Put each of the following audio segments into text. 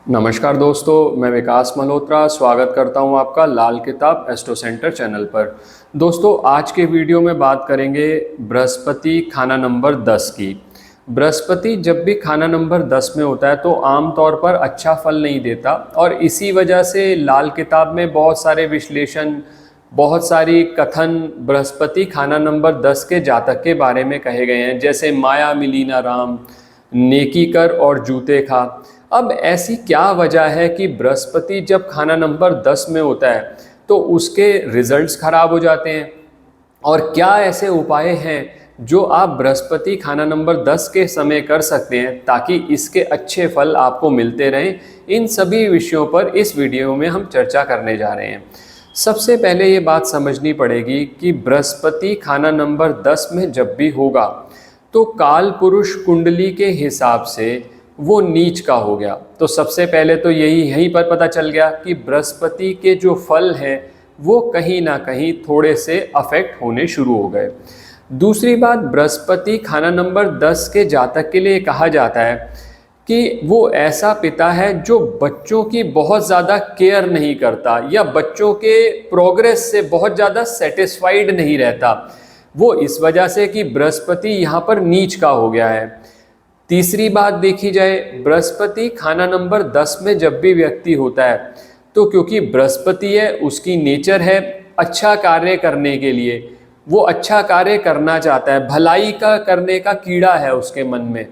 नमस्कार दोस्तों, मैं विकास मल्होत्रा स्वागत करता हूं आपका लाल किताब एस्ट्रो सेंटर चैनल पर। दोस्तों, आज के वीडियो में बात करेंगे बृहस्पति खाना नंबर 10 की। बृहस्पति जब भी खाना नंबर 10 में होता है तो आमतौर पर अच्छा फल नहीं देता और इसी वजह से लाल किताब में बहुत सारे विश्लेषण, बहुत सारी कथन बृहस्पति खाना नंबर 10 के जातक के बारे में कहे गए हैं, जैसे माया मिली ना राम, नेकी कर और जूते खा। अब ऐसी क्या वजह है कि बृहस्पति जब खाना नंबर 10 में होता है तो उसके रिजल्ट्स खराब हो जाते हैं, और क्या ऐसे उपाय हैं जो आप बृहस्पति खाना नंबर 10 के समय कर सकते हैं ताकि इसके अच्छे फल आपको मिलते रहें। इन सभी विषयों पर इस वीडियो में हम चर्चा करने जा रहे हैं। सबसे पहले ये बात समझनी पड़ेगी कि बृहस्पति खाना नंबर 10 में जब भी होगा तो काल पुरुष कुंडली के हिसाब से वो नीच का हो गया। तो सबसे पहले तो यहीं पर पता चल गया कि बृहस्पति के जो फल हैं वो कहीं ना कहीं थोड़े से अफेक्ट होने शुरू हो गए। दूसरी बात, बृहस्पति खाना नंबर 10 के जातक के लिए कहा जाता है कि वो ऐसा पिता है जो बच्चों की बहुत ज़्यादा केयर नहीं करता या बच्चों के प्रोग्रेस से बहुत ज़्यादा सेटिस्फाइड नहीं रहता। वो इस वजह से कि बृहस्पति यहाँ पर नीच का हो गया है। तीसरी बात देखी जाए, बृहस्पति खाना नंबर 10 में जब भी व्यक्ति होता है तो क्योंकि बृहस्पति है, उसकी नेचर है अच्छा कार्य करने के लिए, वो अच्छा कार्य करना चाहता है, भलाई का करने का कीड़ा है उसके मन में।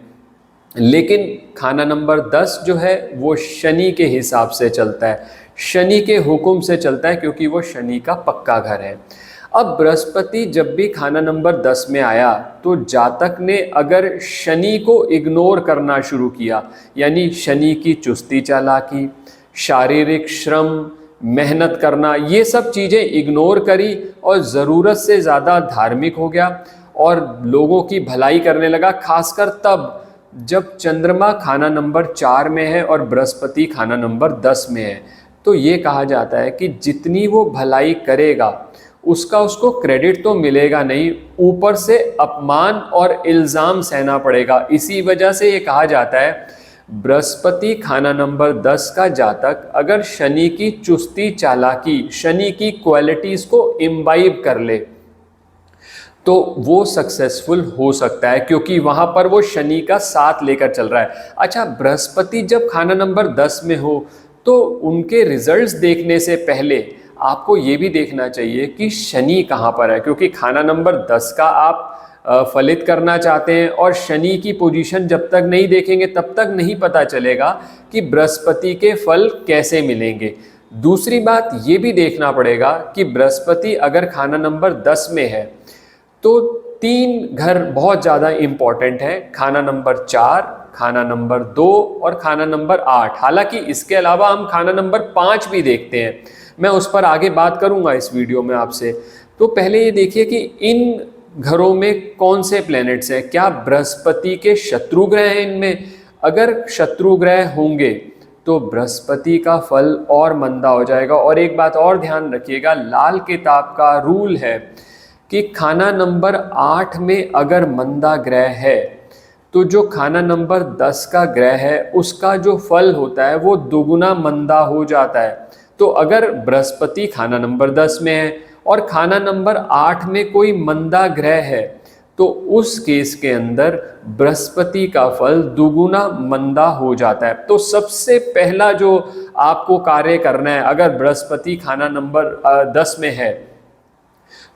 लेकिन खाना नंबर 10 जो है वो शनि के हिसाब से चलता है, शनि के हुक्म से चलता है, क्योंकि वो शनि का पक्का घर है। अब बृहस्पति जब भी खाना नंबर 10 में आया तो जातक ने अगर शनि को इग्नोर करना शुरू किया, यानी शनि की चुस्ती चालाकी, शारीरिक श्रम, मेहनत करना, ये सब चीज़ें इग्नोर करी और ज़रूरत से ज़्यादा धार्मिक हो गया और लोगों की भलाई करने लगा, खासकर तब जब चंद्रमा खाना नंबर 4 में है और बृहस्पति खाना नंबर 10 में है। तो ये कहा जाता है कि जितनी वो भलाई करेगा उसका उसको क्रेडिट तो मिलेगा नहीं, ऊपर से अपमान और इल्ज़ाम सहना पड़ेगा। इसी वजह से ये कहा जाता है बृहस्पति खाना नंबर 10 का जातक अगर शनि की चुस्ती चालाकी, शनि की क्वालिटीज़ को इम्बाइब कर ले तो वो सक्सेसफुल हो सकता है, क्योंकि वहाँ पर वो शनि का साथ लेकर चल रहा है। अच्छा, बृहस्पति जब खाना नंबर 10 में हो तो उनके रिजल्ट्स देखने से पहले आपको ये भी देखना चाहिए कि शनि कहाँ पर है, क्योंकि खाना नंबर 10 का आप फलित करना चाहते हैं और शनि की पोजीशन जब तक नहीं देखेंगे तब तक नहीं पता चलेगा कि बृहस्पति के फल कैसे मिलेंगे। दूसरी बात ये भी देखना पड़ेगा कि बृहस्पति अगर खाना नंबर 10 में है तो 3 घर बहुत ज़्यादा इम्पॉर्टेंट है, खाना नंबर 4, खाना नंबर 2 और खाना नंबर 8। हालांकि इसके अलावा हम खाना नंबर 5 भी देखते हैं, मैं उस पर आगे बात करूंगा इस वीडियो में आपसे। तो पहले ये देखिए कि इन घरों में कौन से प्लैनेट्स हैं, क्या बृहस्पति के शत्रु ग्रह हैं इनमें? अगर शत्रु ग्रह होंगे तो बृहस्पति का फल और मंदा हो जाएगा। और एक बात और ध्यान रखिएगा, लाल किताब का रूल है कि खाना नंबर 8 में अगर मंदा ग्रह है तो जो खाना नंबर 10 का ग्रह है उसका जो फल होता है वो दुगुना मंदा हो जाता है। तो अगर बृहस्पति खाना नंबर 10 में है और खाना नंबर 8 में कोई मंदा ग्रह है तो उस केस के अंदर बृहस्पति का फल दुगुना मंदा हो जाता है। तो सबसे पहला जो आपको कार्य करना है, अगर बृहस्पति खाना नंबर 10 में है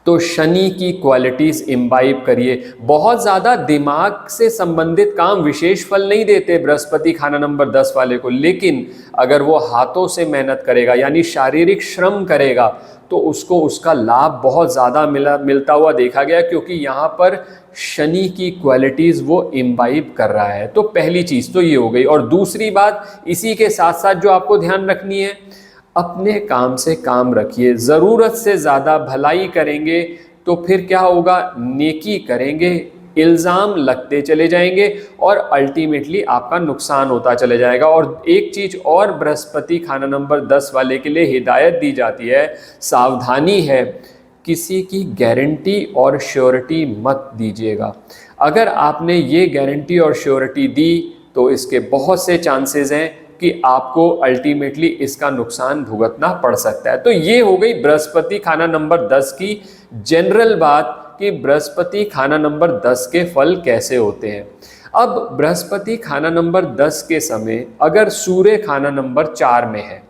तो शनि की क्वालिटीज़ इम्बाइब करिए। बहुत ज़्यादा दिमाग से संबंधित काम विशेष फल नहीं देते बृहस्पति खाना नंबर 10 वाले को, लेकिन अगर वो हाथों से मेहनत करेगा यानी शारीरिक श्रम करेगा तो उसको उसका लाभ बहुत ज़्यादा मिलता हुआ देखा गया, क्योंकि यहाँ पर शनि की क्वालिटीज़ वो इम्बाइब कर रहा है। तो पहली चीज़ तो ये हो गई। और दूसरी बात इसी के साथ साथ जो आपको ध्यान रखनी है, अपने काम से काम रखिए। ज़रूरत से ज़्यादा भलाई करेंगे तो फिर क्या होगा, नेकी करेंगे, इल्ज़ाम लगते चले जाएंगे और अल्टीमेटली आपका नुकसान होता चले जाएगा। और एक चीज़ और बृहस्पति खाना नंबर 10 वाले के लिए हिदायत दी जाती है, सावधानी है, किसी की गारंटी और श्योरिटी मत दीजिएगा। अगर आपने ये गारंटी और श्योरिटी दी तो इसके बहुत से चांसेस हैं कि आपको अल्टीमेटली इसका नुकसान भुगतना पड़ सकता है। तो ये हो गई बृहस्पति खाना नंबर 10 की जनरल बात कि बृहस्पति खाना नंबर 10 के फल कैसे होते हैं। अब बृहस्पति खाना नंबर 10 के समय अगर सूर्य खाना नंबर 4 में है,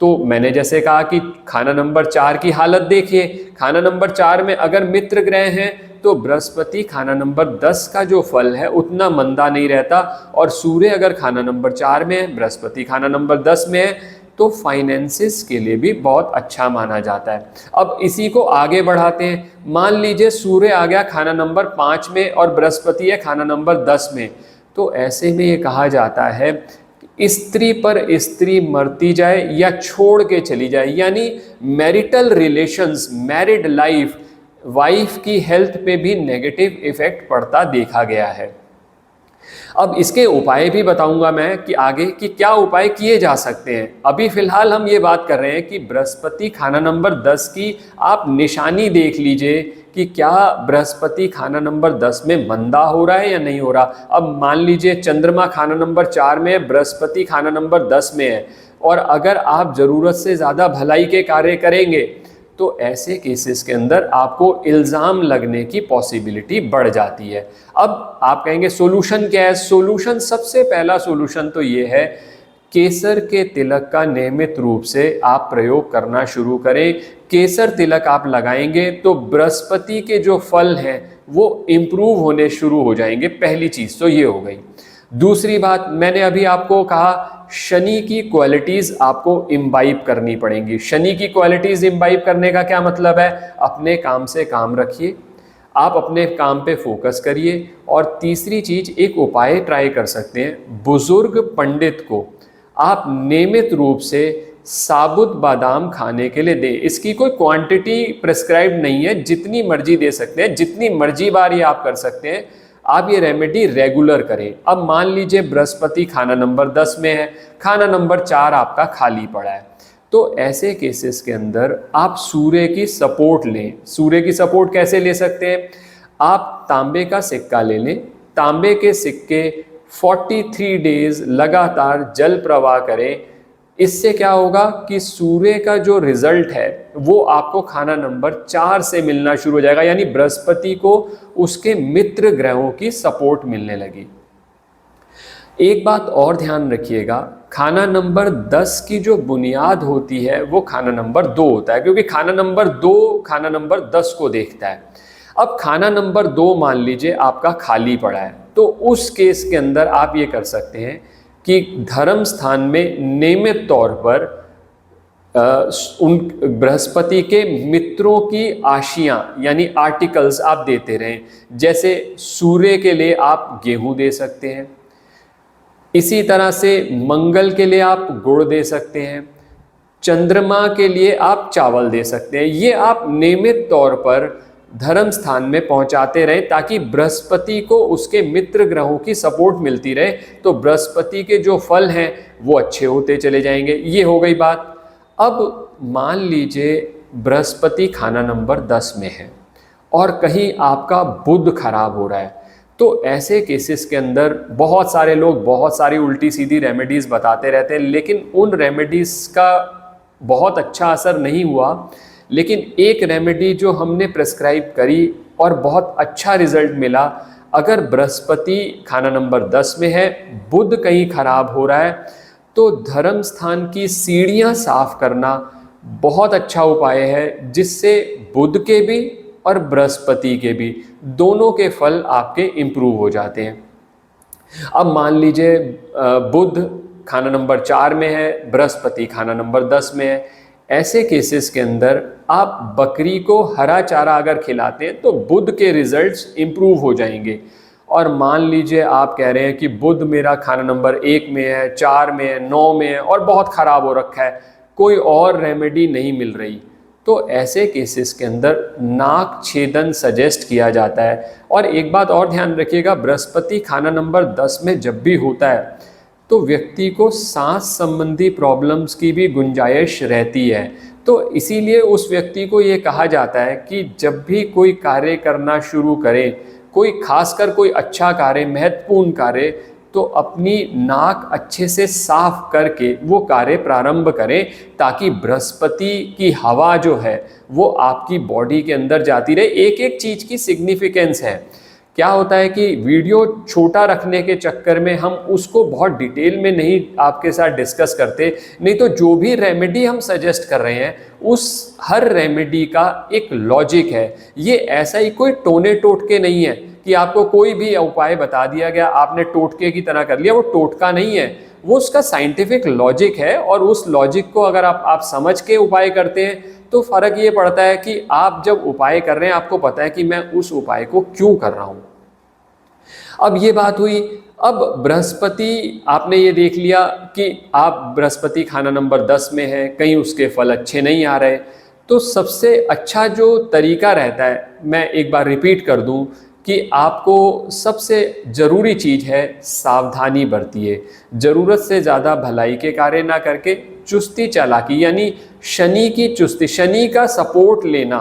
तो मैंने जैसे कहा कि खाना नंबर 4 की हालत देखिए, खाना नंबर 4 में अगर मित्र ग्रह हैं तो बृहस्पति खाना नंबर 10 का जो फल है उतना मंदा नहीं रहता, और सूर्य अगर खाना नंबर 4 में है, बृहस्पति खाना नंबर 10 में है, तो फाइनेंसिस के लिए भी बहुत अच्छा माना जाता है। अब इसी को आगे बढ़ाते हैं, मान लीजिए सूर्य आ गया खाना नंबर 5 में और बृहस्पति है खाना नंबर 10 में, तो ऐसे में ये कहा जाता है स्त्री पर स्त्री मरती जाए या छोड़ के चली जाए, यानी marital relations, married life, wife की हेल्थ पे भी नेगेटिव इफेक्ट पड़ता देखा गया है। अब इसके उपाय भी बताऊंगा मैं कि आगे कि क्या उपाय किए जा सकते हैं। अभी फिलहाल हम ये बात कर रहे हैं कि बृहस्पति खाना नंबर 10 की आप निशानी देख लीजिए कि क्या बृहस्पति खाना नंबर 10 में मंदा हो रहा है या नहीं हो रहा। अब मान लीजिए चंद्रमा खाना नंबर 4 में है, बृहस्पति खाना नंबर 10 में है, और अगर आप ज़रूरत से ज़्यादा भलाई के कार्य करेंगे तो ऐसे केसेस के अंदर आपको इल्ज़ाम लगने की पॉसिबिलिटी बढ़ जाती है। अब आप कहेंगे सोल्यूशन क्या है। सोल्यूशन, सबसे पहला सोल्यूशन तो ये है, केसर के तिलक का नियमित रूप से आप प्रयोग करना शुरू करें। केसर तिलक आप लगाएंगे तो बृहस्पति के जो फल हैं वो इम्प्रूव होने शुरू हो जाएंगे। पहली चीज़ तो ये हो गई। दूसरी बात, मैंने अभी आपको कहा शनि की क्वालिटीज़ आपको इम्बाइब करनी पड़ेंगी। शनि की क्वालिटीज़ इम्बाइब करने का क्या मतलब है, अपने काम से काम रखिए, आप अपने काम पे फोकस करिए। और तीसरी चीज़, एक उपाय ट्राई कर सकते हैं, बुजुर्ग पंडित को आप नियमित रूप से साबुत बादाम खाने के लिए दें। इसकी कोई क्वांटिटी प्रिस्क्राइब नहीं है, जितनी मर्जी दे सकते हैं, जितनी मर्जी बार ये आप कर सकते हैं, आप ये रेमेडी रेगुलर करें। अब मान लीजिए बृहस्पति खाना नंबर 10 में है, खाना नंबर 4 आपका खाली पड़ा है, तो ऐसे केसेस के अंदर आप सूर्य की सपोर्ट लें। सूर्य की सपोर्ट कैसे ले सकते हैं, आप तांबे का सिक्का ले लें, तांबे के सिक्के 43 डेज लगातार जल प्रवाह करें। इससे क्या होगा कि सूर्य का जो रिजल्ट है वो आपको खाना नंबर 4 से मिलना शुरू हो जाएगा, यानी बृहस्पति को उसके मित्र ग्रहों की सपोर्ट मिलने लगी। एक बात और ध्यान रखिएगा, खाना नंबर 10 की जो बुनियाद होती है वो खाना नंबर 2 होता है, क्योंकि खाना नंबर 2 खाना नंबर 10 को देखता है। अब खाना नंबर 2 मान लीजिए आपका खाली पड़ा है, तो उस केस के अंदर आप ये कर सकते हैं कि धर्म स्थान में नियमित तौर पर उन बृहस्पति के मित्रों की आशियां यानी आर्टिकल्स आप देते रहें। जैसे सूर्य के लिए आप गेहूं दे सकते हैं, इसी तरह से मंगल के लिए आप गुड़ दे सकते हैं, चंद्रमा के लिए आप चावल दे सकते हैं। ये आप नियमित तौर पर धर्म स्थान में पहुंचाते रहें ताकि बृहस्पति को उसके मित्र ग्रहों की सपोर्ट मिलती रहे, तो बृहस्पति के जो फल हैं वो अच्छे होते चले जाएंगे। ये हो गई बात। अब मान लीजिए बृहस्पति खाना नंबर 10 में है और कहीं आपका बुध खराब हो रहा है, तो ऐसे केसेस के अंदर बहुत सारे लोग बहुत सारी उल्टी सीधी रेमेडीज़ बताते रहते हैं, लेकिन उन रेमेडीज़ का बहुत अच्छा असर नहीं हुआ। लेकिन एक रेमेडी जो हमने प्रेस्क्राइब करी और बहुत अच्छा रिजल्ट मिला, अगर बृहस्पति खाना नंबर 10 में है, बुध कहीं खराब हो रहा है, तो धर्म स्थान की सीढ़ियां साफ करना बहुत अच्छा उपाय है, जिससे बुध के भी और बृहस्पति के भी दोनों के फल आपके इम्प्रूव हो जाते हैं। अब मान लीजिए बुध खाना नंबर 4 में है, बृहस्पति खाना नंबर 10 में है, ऐसे केसेस के अंदर आप बकरी को हरा चारा अगर खिलाते हैं तो बुध के रिजल्ट्स इम्प्रूव हो जाएंगे। और मान लीजिए आप कह रहे हैं कि बुध मेरा खाना नंबर 1 में है, 4 में है, 9 में है और बहुत ख़राब हो रखा है, कोई और रेमेडी नहीं मिल रही, तो ऐसे केसेस के अंदर नाक छेदन सजेस्ट किया जाता है। और एक बात और ध्यान रखिएगा, बृहस्पति खाना नंबर 10 में जब भी होता है तो व्यक्ति को सांस संबंधी प्रॉब्लम्स की भी गुंजाइश रहती है। तो इसीलिए उस व्यक्ति को ये कहा जाता है कि जब भी कोई कार्य करना शुरू करें, कोई खासकर कोई अच्छा कार्य, महत्वपूर्ण कार्य, तो तो अपनी नाक अच्छे से साफ करके वो कार्य प्रारंभ करें, ताकि बृहस्पति की हवा जो है वो आपकी बॉडी के अंदर जाती रहे। एक एक चीज की सिग्निफिकेंस है। क्या होता है कि वीडियो छोटा रखने के चक्कर में हम उसको बहुत डिटेल में नहीं आपके साथ डिस्कस करते, नहीं तो जो भी रेमेडी हम सजेस्ट कर रहे हैं उस हर रेमेडी का एक लॉजिक है। ये ऐसा ही कोई टोने टोटके नहीं है कि आपको कोई भी उपाय बता दिया गया आपने टोटके की तरह कर लिया, वो टोटका नहीं है, वो उसका साइंटिफिक लॉजिक है। और उस लॉजिक को अगर आप समझ के उपाय करते हैं तो फर्क ये पड़ता है कि आप जब उपाय कर रहे हैं आपको पता है कि मैं उस उपाय को क्यों कर रहा हूं। अब ये बात हुई। अब बृहस्पति आपने ये देख लिया कि आप बृहस्पति खाना नंबर 10 में है, कहीं उसके फल अच्छे नहीं आ रहे, तो सबसे अच्छा जो तरीका रहता है, मैं एक बार रिपीट कर दूं कि आपको सबसे ज़रूरी चीज़ है सावधानी बरतिए। ज़रूरत से ज़्यादा भलाई के कार्य ना करके चुस्ती चालाकी, यानी शनि की चुस्ती, शनि का सपोर्ट लेना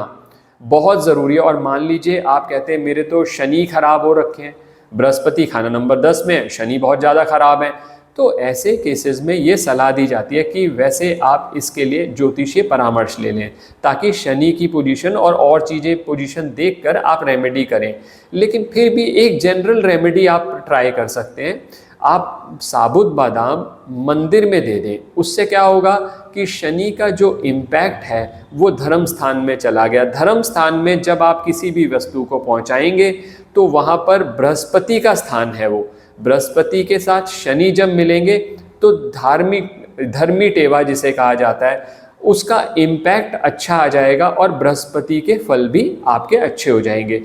बहुत ज़रूरी है। और मान लीजिए आप कहते हैं मेरे तो शनि खराब हो रखे हैं, बृहस्पति खाना नंबर 10 में है, शनि बहुत ज़्यादा खराब है, तो ऐसे केसेस में ये सलाह दी जाती है कि वैसे आप इसके लिए ज्योतिषीय परामर्श ले लें, ताकि शनि की पोजीशन और चीज़ें पोजीशन देखकर आप रेमेडी करें। लेकिन फिर भी एक जनरल रेमेडी आप ट्राई कर सकते हैं। आप साबुत बादाम मंदिर में दे दें, उससे क्या होगा कि शनि का जो इम्पैक्ट है वो धर्म स्थान में चला गया। धर्म स्थान में जब आप किसी भी वस्तु को पहुंचाएंगे तो वहां पर बृहस्पति का स्थान है, वो बृहस्पति के साथ शनि जब मिलेंगे तो धर्मी टेवा जिसे कहा जाता है उसका इम्पैक्ट अच्छा आ जाएगा और बृहस्पति के फल भी आपके अच्छे हो जाएंगे।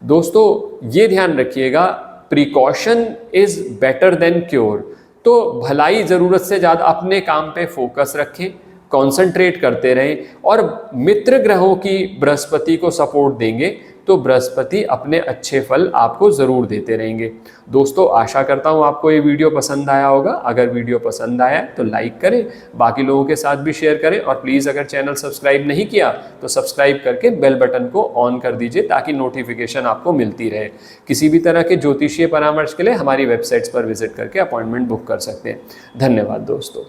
दोस्तों ये ध्यान रखिएगा, precaution is better than cure. तो भलाई ज़रूरत से ज़्यादा अपने काम पे फोकस रखें, कॉन्सेंट्रेट करते रहें, और मित्र ग्रहों की बृहस्पति को सपोर्ट देंगे तो बृहस्पति अपने अच्छे फल आपको ज़रूर देते रहेंगे। दोस्तों आशा करता हूँ आपको ये वीडियो पसंद आया होगा। अगर वीडियो पसंद आया तो लाइक करें, बाकी लोगों के साथ भी शेयर करें, और प्लीज़ अगर चैनल सब्सक्राइब नहीं किया तो सब्सक्राइब करके बेल बटन को ऑन कर दीजिए ताकि नोटिफिकेशन आपको मिलती रहे। किसी भी तरह के ज्योतिषीय परामर्श के लिए हमारी वेबसाइट्स पर विजिट करके अपॉइंटमेंट बुक कर सकते हैं। धन्यवाद दोस्तों।